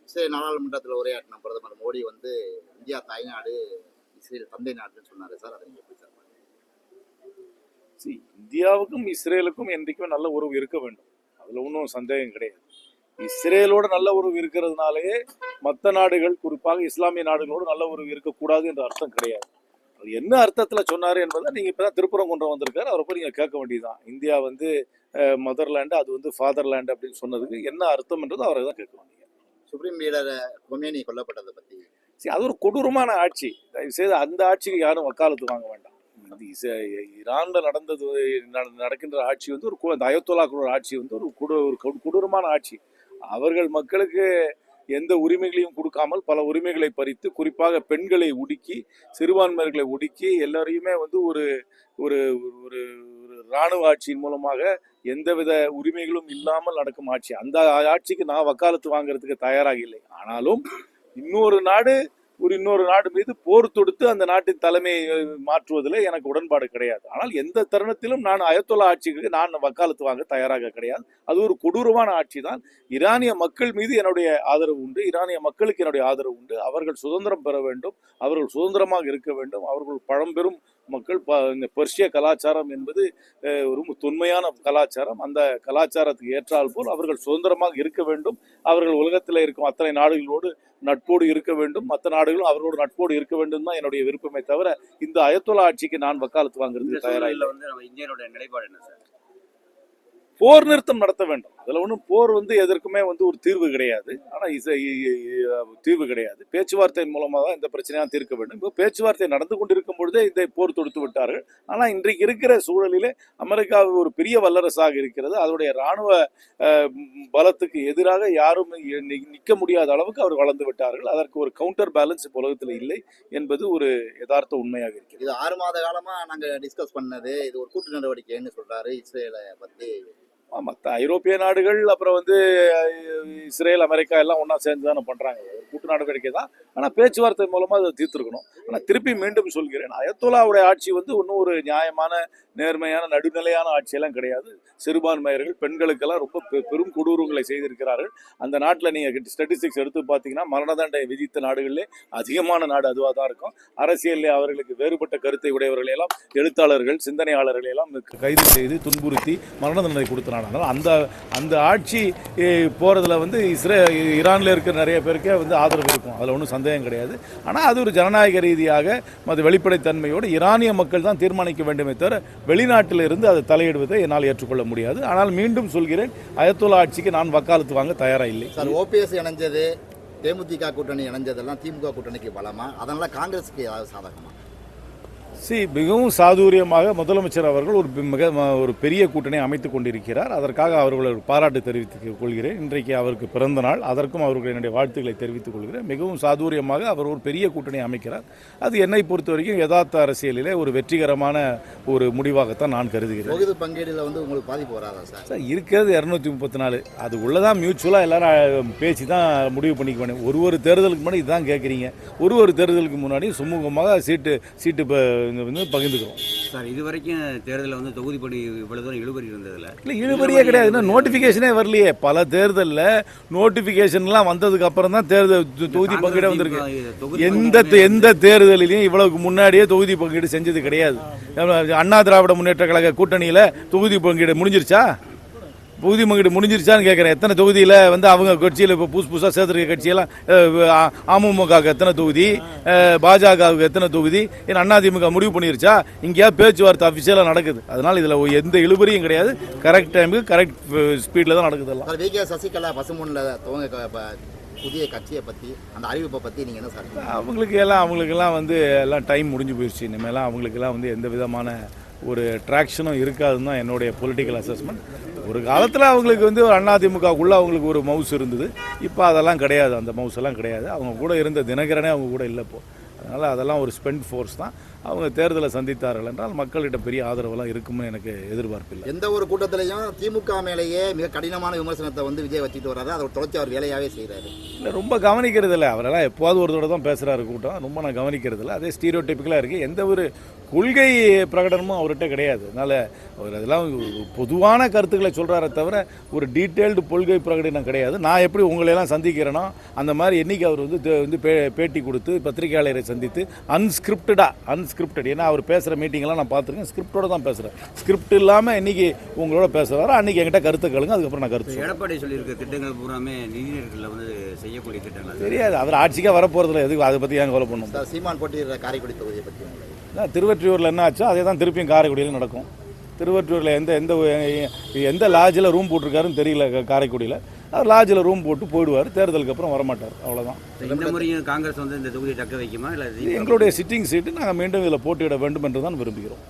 Israel நாடாளுமன்றத்தில் உரையாற்றின பிரதமர் மோடி வந்து இந்தியா தாய்நாடு, இஸ்ரேல் தந்தை நாடுன்னு சொன்னாரு சார். அதை நீங்க எப்படி சார் பாக்குறீங்க? இந்தியாவுக்கும் இஸ்ரேலுக்கும் என்றைக்கும் நல்ல உறவு இருக்க வேண்டும், அதுல ஒன்றும் சந்தேகம் கிடையாது. இஸ்ரேலோட நல்ல உறவு இருக்கிறதுனாலேயே மற்ற நாடுகள், குறிப்பாக இஸ்லாமிய நாடுகளோடு நல்ல உறவு இருக்கக்கூடாது என்ற அர்த்தம் கிடையாது. அது என்ன அர்த்தத்துல சொன்னாரு என்பதை நீங்க இப்பதான் திருப்புறம் கொண்டு வந்திருக்காரு, அவரை போய் நீங்க கேட்க வேண்டியதுதான். இந்தியா வந்து மதர்லேண்டு, அது வந்து ஃபாதர்லேண்ட் அப்படின்னு சொன்னதுக்கு என்ன அர்த்தம் என்றது அவரை தான் கேட்க வேண்டியது. சுப்ரீம் லீடர் கொமேனி கொல்லப்பட்டதை பத்தி அது ஒரு கொடூரமான ஆட்சி. தயவுசெய்து அந்த ஆட்சிக்கு யாரும் வக்காலத்து வாங்க வேண்டாம். ஈரான்ல நடக்கின்ற ஆட்சி வந்து ஒரு அயத்தொல்லாக்களோட ஆட்சி வந்து ஒரு கொடூரமான ஆட்சி. அவர்கள் மக்களுக்கு எந்த உரிமைகளையும் கொடுக்காமல் பல உரிமைகளை பறித்து, குறிப்பாக பெண்களை ஒடுக்கி, சிறுபான்மையர்களை ஒடுக்கி, எல்லாரையுமே வந்து ஒரு ஒரு ஒரு இராணுவ ஆட்சியின் மூலமாக எந்தவித உரிமைகளும் இல்லாமல் நடக்கும் ஆட்சி. அந்த ஆட்சிக்கு நான் வக்காலத்து வாங்குறதுக்கு தயாராக இல்லை. ஆனாலும் இன்னொரு நாடு மீது போர் தொடுத்து அந்த நாட்டின் தலைமையை மாற்றுவதில் எனக்கு உடன்பாடு கிடையாது. ஆனால் எந்த தருணத்திலும் நான் அயத்தொல்லா ஆட்சிக்கு நான் வக்காலத்து வாங்க தயாராக கிடையாது. அது ஒரு கொடூரமான ஆட்சி தான். ஈரானிய மக்கள் மீது என்னுடைய ஆதரவு உண்டு, ஈரானிய மக்களுக்கு என்னுடைய ஆதரவு உண்டு. அவர்கள் சுதந்திரம் பெற வேண்டும், அவர்கள் சுதந்திரமாக இருக்க வேண்டும். அவர்கள் பழம்பெரும் மக்கள். இந்த பெர்ஷிய கலாச்சாரம் என்பது ரொம்ப தொன்மையான கலாச்சாரம். அந்த கலாச்சாரத்துக்கு ஏற்றால் போல் அவர்கள் சுதந்திரமாக இருக்க வேண்டும். அவர்கள் உலகத்தில் இருக்கும் அத்தனை நாடுகளோடு நட்போடு இருக்க வேண்டும், மற்ற நாடுகளும் அவர்களோடு நட்போடு இருக்க வேண்டும் தான் என்னுடைய விருப்பமே தவிர இந்த அயத்தொல்லா ஆட்சிக்கு நான் வக்காலத்து வாங்குறது தயாராக இல்லை. இந்தியாவுடைய நிலைப்பாடு என்ன சார்? போர் நிறுத்தம் நடத்த வேண்டும். அதில் ஒன்றும் போர் வந்து எதற்குமே வந்து ஒரு தீர்வு கிடையாது. ஆனால் தீர்வு கிடையாது. பேச்சுவார்த்தையின் மூலமாக தான் இந்த பிரச்சனையாக தீர்க்க வேண்டும். இப்போ பேச்சுவார்த்தை நடந்து கொண்டிருக்கும் பொழுதே இந்த போர் தொடுத்து விட்டார்கள். ஆனால் இன்றைக்கு இருக்கிற சூழலிலே அமெரிக்கா ஒரு பெரிய வல்லரசாக இருக்கிறது. அதனுடைய இராணுவ பலத்துக்கு எதிராக யாரும் நிற்க முடியாத அளவுக்கு அவர் வளர்ந்து விட்டார்கள். அதற்கு ஒரு கவுண்டர் பேலன்ஸ் உலகத்தில் இல்லை என்பது ஒரு யதார்த்த உண்மையாக இருக்கிறது. இது 6 மாத காலமா நாங்க டிஸ்கஸ் பண்ணது, இது ஒரு கூட்டு நடவடிக்கைன்னு சொல்றாரு இஸ்ரேலை பத்தி. மற்ற ஐரோப்பிய நாடுகள், அப்புறம் வந்து இஸ்ரேல், அமெரிக்கா எல்லாம் ஒன்றா சேர்ந்து தானே பண்ணுறாங்க. ஒரு கூட்டு நடவடிக்கை தான். ஆனால் பேச்சுவார்த்தை மூலமாக அதை தீர்த்துருக்கணும். ஆனால் திருப்பி மீண்டும் சொல்கிறேன், அயத்தொல்லாவுடைய ஆட்சி வந்து ஒன்றும் ஒரு நியாயமான, நேர்மையான, நடுநிலையான ஆட்சியெல்லாம் கிடையாது. சிறுபான்மையர்கள், பெண்களுக்கெல்லாம் ரொம்ப பெரும் கொடூரங்களை செய்திருக்கிறார்கள். அந்த நாட்டில் நீங்கள் ஸ்டாட்டிஸ்டிக்ஸ் எடுத்து பார்த்தீங்கன்னா மரண தண்டனை விதித்த நாடுகளிலே அதிகமான நாடு அதுவாக தான் இருக்கும். அரசியலில் அவர்களுக்கு வேறுபட்ட கருத்தை உடையவர்களையெல்லாம், எழுத்தாளர்கள், சிந்தனையாளர்களையெல்லாம் கைது செய்து துன்புறுத்தி மரண தண்டனை கொடுத்தனர். அந்த ஆட்சி போறதுல வந்து ஈரான்ல இருக்கிற நிறைய பேருக்கே வந்து ஆதரவு இருக்கும், அதுல ஒன்றும் சந்தேகம் கிடையாது. ஆனால் அது ஒரு ஜனநாயக ரீதியாக அது வெளிப்படைத்தன்மையோடு ஈரானிய மக்கள் தான் தீர்மானிக்க வேண்டுமே தவிர வெளிநாட்டில் இருந்து அதை தலையிடுவதை என்னால் ஏற்றுக்கொள்ள முடியாது. ஆனால் மீண்டும் சொல்கிறேன், அயத்தொல்லா ஆட்சிக்கு நான் வக்காலத்து வாங்க தயாராக இல்லை. சார், ஓபிஎஸ் இணைஞ்சது, தேமுதிக கூட்டணி இணைஞ்சதெல்லாம் திமுக கூட்டணிக்கு பலமா? அதனால காங்கிரஸுக்கு ஏதாவது சாதகமா? மிகவும் சாதுரியமாக முதலமைச்சர் அவர்கள் ஒரு பெரிய கூட்டணி அமைத்துக் கொண்டிருக்கிறார். அதற்காக அவர்களை பாராட்டு தெரிவித்துக் கொள்கிறேன். இன்றைக்கு அவருக்கு பிறந்த நாள், அதற்கும் அவர்கள் என்னுடைய வாழ்த்துக்களை தெரிவித்துக் கொள்கிறேன். மிகவும் சாதுரியமாக அவர் ஒரு பெரிய கூட்டணி அமைக்கிறார். அது என்னை பொறுத்த வரைக்கும் யதார்த்த அரசியலிலே ஒரு வெற்றிகரமான ஒரு முடிவாகத்தான் நான் கருதுகிறேன். தொகுதி பங்கீடுல வந்து உங்களுக்கு பாதிப்பு வராதா சார்? இருக்கிறது 234, அது உள்ளதான் மியூச்சுவலா எல்லாரும் பேசி தான் முடிவு பண்ணிக்க வேண்டும். ஒரு தேர்தலுக்கு முன்னாடி இதுதான் கேட்குறீங்க. ஒரு தேர்தலுக்கு முன்னாடி சுமூகமாக சீட்டு பகிர்ந்துக்கிறோம் சார். இது வரைக்கும் தேர்தலில் வந்து தொகுதி பணி இவ்வளவு தூரம் இழுபறி இருந்ததில்ல. இல்லை, இழுபறியே கிடையாது. இன்னும் நோட்டிஃபிகேஷனே வரலையே. பல தேர்தலில் நோட்டிஃபிகேஷன்லாம் வந்ததுக்கு அப்புறம் தான் தேர்தல் தொகுதி பங்கீடு வந்திருக்கு. எந்த தேர்தலையும் இவ்வளவுக்கு முன்னாடியே தொகுதி பங்கீடு செஞ்சது கிடையாது. அண்ணா திராவிட முன்னேற்ற கழக கூட்டணியில் தொகுதி பங்கீடு முடிஞ்சிருச்சா? தொகுதி பங்கீடு முடிஞ்சிருச்சான்னு கேட்குறேன். எத்தனை தொகுதியில் வந்து அவங்க கட்சியில் இப்போ புதுசாக சேர்த்துருக்க கட்சியெல்லாம் அமமுகவுக்கு எத்தனை தொகுதி, பாஜகவுக்கு எத்தனை தொகுதி, ஏன்னா அதிமுக முடிவு பண்ணிருச்சா? இங்கேயாவது பேச்சுவார்த்தை அஃபிஷியலாக நடக்குது. அதனால் இதில் எந்த இழுபறியும் கிடையாது. கரெக்ட் டைமுக்கு கரெக்ட் ஸ்பீடில் தான் நடக்குது எல்லாம். வி.கே. சசிகலா பசுமொன்னில் துவங்க புதிய கட்சியை பற்றி, அந்த அறிவிப்பை பற்றி நீங்கள் என்ன சார்? அவங்களுக்கெல்லாம் வந்து எல்லாம் டைம் முடிஞ்சு போயிடுச்சு. இனிமேலாம் அவங்களுக்கெல்லாம் வந்து எந்த விதமான ஒரு ட்ராக்ஷனும் இருக்காதுன்னு தான் என்னுடைய பொலிட்டிக்கல் அசஸ்மெண்ட். ஒரு காலத்தில் அவங்களுக்கு வந்து அதிமுகவுக்குள்ளே அவங்களுக்கு ஒரு மவுஸ் இருந்தது. இப்போ அதெல்லாம் கிடையாது. அந்த மவுஸ் எல்லாம் கிடையாது. அவங்க கூட இருந்த தினகரனே அவங்க கூட இல்லை. இப்போ அதனால் அதெல்லாம் ஒரு ஸ்பெண்ட் ஃபோர்ஸ் தான். அவங்க தேர்தலை சந்தித்தார்கள் என்றால் மக்களிடம் பெரிய ஆதரவெல்லாம் இருக்கும்னு எனக்கு எதிர்பார்ப்பில்லை. எந்த ஒரு கூட்டத்திலையும் திமுக மேலேயே மிக கடினமான விமர்சனத்தை வந்து விஜய் வச்சுட்டு வர்றாரு. அதை தொடர்ச்சி அவர் வேலையாகவே செய்கிறாரு. இல்லை, ரொம்ப கவனிக்கிறது இல்லை. அவரெல்லாம் எப்போது ஒரு தடவை தான் பேசுகிறாரு கூட்டம். ரொம்ப நான் கவனிக்கிறது இல்லை. அதே ஸ்டீரியோடைப்பிக்கலாக இருக்குது. எந்த ஒரு கொள்கை பிரகடனமும் அவர்கிட்ட கிடையாது. அதனால் அவர் அதெல்லாம் பொதுவான கருத்துக்களை சொல்கிறாரே தவிர ஒரு டீட்டெயில்டு கொள்கை பிரகடனம் கிடையாது. நான் எப்படி உங்களையெல்லாம் சந்திக்கிறேனோ அந்த மாதிரி என்றைக்கு அவர் வந்து பேட்டி கொடுத்து பத்திரிகையாளரை சந்தித்து அன்ஸ்கிரிப்டட் ஏன்னா அவர் பேசுகிற மீட்டிங்கெல்லாம் நான் பார்த்துருக்கேன். ஸ்கிரிப்டோடு தான் பேசுகிறேன். ஸ்கிரிப்ட் இல்லாமல் என்றைக்கு உங்களோட பேசுவாரோ அன்றைக்கி என்கிட்ட கருத்து கேளுங்க, அதுக்கப்புறம் நான் கருத்து. எடப்பாடி சொல்லியிருக்க திட்டங்கள் பூராமே நிதிநிலையத்தில் வந்து செய்யக்கூடிய திட்டங்கள் தெரியாது. அவர் ஆட்சிக்காக வரப்போகிறதில்ல. எதுக்கு அதை பற்றி ஏன் கவலை பண்ணணும்? சார், சீமான் போட்டியிடுற காரைக்குடி தொகுதியை பற்றி திருவொற்றியூரில் என்ன ஆச்சோ அதே தான் திருப்பியும் காரைக்குடியில் நடக்கும். திருவொற்றியூரில் எந்த லாட்ஜில் ரூம் போட்டிருக்காருன்னு தெரியல. காரைக்குடியில் அவர் லாட்ஜில் ரூம் போட்டு போயிடுவார். தேர்தலுக்கு அப்புறம் வரமாட்டார். அவ்வளோதான். இந்த முறையும் காங்கிரஸ் வந்து இந்த தொகுதியை தக்க வைக்குமா? இல்லை எங்களுடைய சிட்டிங் சீட்டு நாங்கள் மீண்டும் இதில் போட்டியிட வேண்டும் என்று தான் விரும்புகிறோம்.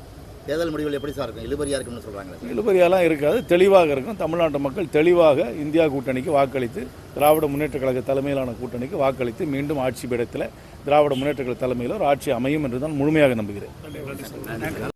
தேர்தல் முடிவுகள் எப்படி சார் இருக்கும்? இழுபறியாக இருக்கும்னு சொல்கிறாங்க. இழுபறியெல்லாம் இருக்காது, தெளிவாக இருக்கும். தமிழ்நாட்டு மக்கள் தெளிவாக இந்தியா கூட்டணிக்கு வாக்களித்து, திராவிட முன்னேற்ற கழக தலைமையிலான கூட்டணிக்கு வாக்களித்து மீண்டும் ஆட்சி பீடத்தில் திராவிட முன்னேற்ற கழக தலைமையில் ஒரு ஆட்சி அமையும் என்று தான் முழுமையாக நம்புகிறேன்.